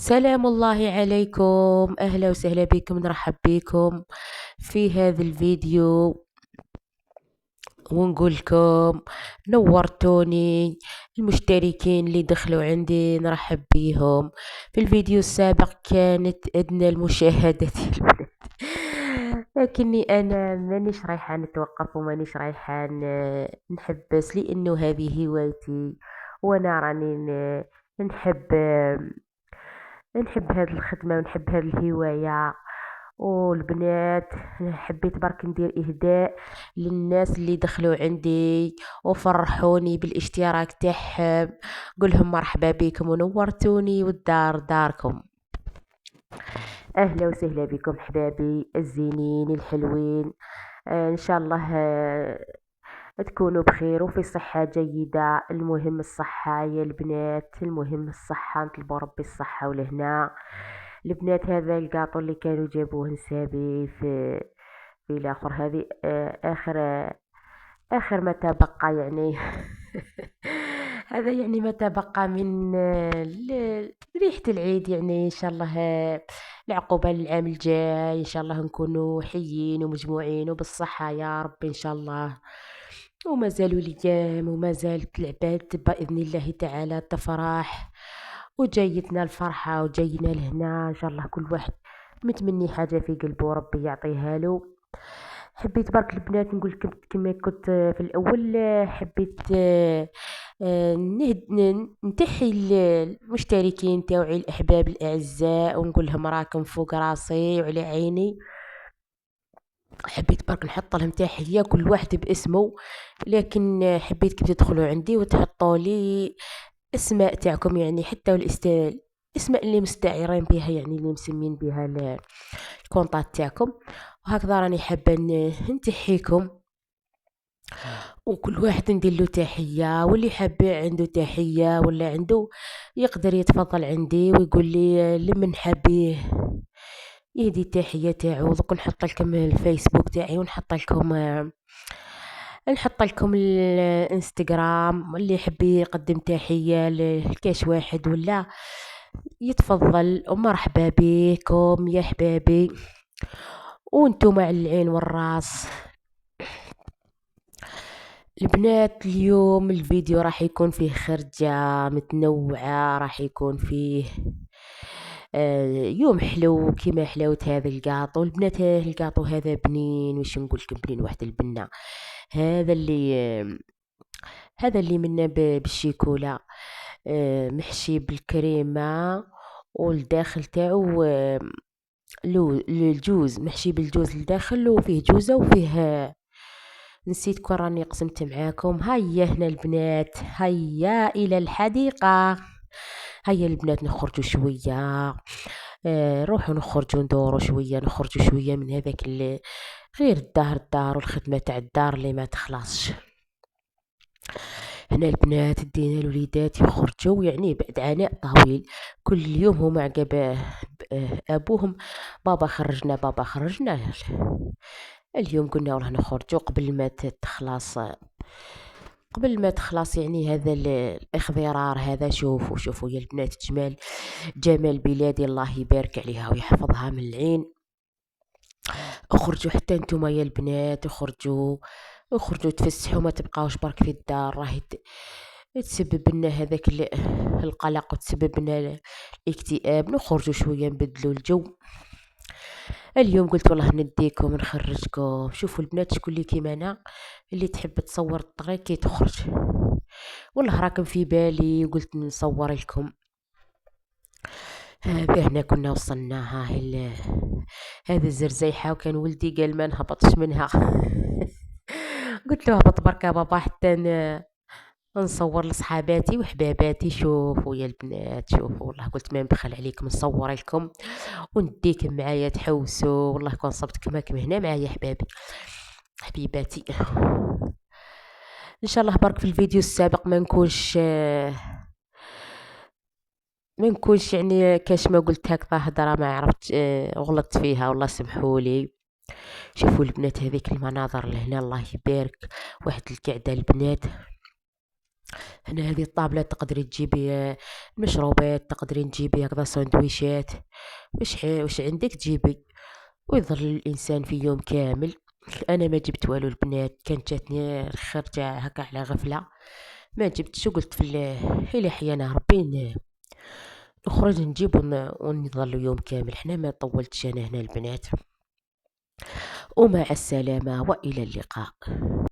سلام الله عليكم، أهلا وسهلا بكم، نرحب بكم في هذا الفيديو ونقول لكم نورتوني. المشتركين اللي دخلوا عندي نرحب بيهم. في الفيديو السابق كانت أدنى المشاهدات لكني أنا مانيش رايحة نتوقف ومانيش رايحة نحبس، لأنه هذه هوايتي، وأنا راني نحب نحب هذه الخدمة ونحب هذه الهواية. والبنات حبيت برك ندير إهداء للناس اللي دخلوا عندي وفرحوني بالاشتراك تاعهم. قولهم مرحبا بكم ونورتوني والدار داركم. أهلا وسهلا بكم حبابي الزينين الحلوين. إن شاء الله تكونوا بخير وفي صحة جيدة. المهم الصحة يا البنات، المهم الصحة، نطلبوا ربي الصحة والهنا. البنات هذا القاطو اللي كانوا جابوه نسابي في الاخر هذه اخر ما تبقى يعني هذا يعني ما تبقى من ريحة العيد، يعني ان شاء الله العقوبة للعام الجاي ان شاء الله نكونوا حيين ومجموعين وبالصحة يا رب ان شاء الله. وما زالوا الايام وما زالت العباد باذن الله تعالى تفرح، وجايتنا الفرحة وجاينا لهنا ان شاء الله. كل واحد متمني حاجة في قلبه ربي يعطيها له. حبيت برك البنات نقول لكم كما كنت في الاول، حبيت نتحي المشتركين تاوعي الاحباب الاعزاء ونقول لهم راكم فوق راسي وعلى عيني. حبيت برك نحط لهم تحية كل واحد باسمه، لكن حبيتكم تدخلوا عندي وتحطوا لي اسماء تاعكم، يعني حتى الاسماء اللي مستعيرين بها، يعني اللي مسمين بها الكونطات تاعكم. وهكذا راني حابة نتحيكم وكل واحد ندير له تحية، واللي حاب عنده تحية ولا عنده يقدر يتفضل عندي ويقول لي لمن حابيه يهدي التحية تاعو. دوك نحط لكم الفيسبوك تاعي ونحط لكم الانستغرام، اللي يحب يقدم تحية لكاش واحد ولا يتفضل ومرحبا بكم يا حبابي. وانتم على العين والراس. البنات اليوم الفيديو راح يكون فيه خرجة متنوعة، راح يكون فيه يوم حلو كيما حلاوة هذا القاطو. البنات القاطو هذا بنين، وش نقول لكم، بنين واحد البنة. هذا اللي هذا اللي منا بالشيكولا، محشي بالكريمة، والداخل تاعو الجوز، محشي بالجوز الداخل، وفيه جوزة وفيه نسيت كون راني قسمت معاكم. هيا هنا البنات، هيا الى الحديقة، هيا البنات نخرجوا شوية. روحوا نخرجوا ندوروا شوية، نخرجوا شوية من هذاك اللي غير الدار والخدمة تاع الدار اللي ما تخلصش. هنا البنات دينا الوليدات يخرجوا يعني بعد عناء طويل، كل يوم هما عقب ابوهم بابا خرجنا بابا خرجنا. اليوم قلنا والله نخرجوا قبل ما تخلص يعني هذا الاخضرار هذا. شوفوا يا البنات، جمال بلادي الله يبارك عليها ويحفظها من العين. اخرجوا حتى انتم يا البنات، اخرجوا تفسحوا، ما تبقاوش برك في الدار، راهي تسبب لنا هذاك القلق وتسبب لنا الاكتئاب. نخرجوا شويه نبدلوا الجو. اليوم قلت والله نديكم نخرجكم. شوفوا البنات، شكون اللي كيما انا اللي تحب تصور الطريق كي تخرج، والله راكم في بالي وقلت نصور لكم. هذا هنا كنا وصلنا، هذه الزرزيحة، وكان ولدي قال ما نهبطش منها قلت له هبط بركة بابا حتى نصور لصحاباتي وحباباتي. شوفوا يا البنات، شوفوا والله قلت ما نبخل عليكم نصور لكم ونديكم معايا تحوسوا. والله كون صبتكم هاكم هنا معايا حبابي حبيباتي. ان شاء الله برك في الفيديو السابق ما نكونش يعني كاش ما قلت هكذا هضره ما عرفت، غلطت فيها والله سمحولي. شوفوا البنات هذيك المناظر لهنا الله يبارك، واحد القعده البنات هنا هذه الطابلة تقدري تجيبي المشروبات، تقدري تجيبي هكذا سندويشات، واش عندك تجيبي، ويظل الإنسان في يوم كامل. أنا ما جبت والو، البنات كانت جاتني خرجة هكا على غفلة، ما جبتش، وقلت في إلى حيانا ربي نخرج نجيب ونظل يوم كامل. حنا ما طولتش أنا هنا البنات، ومع السلامة وإلى اللقاء.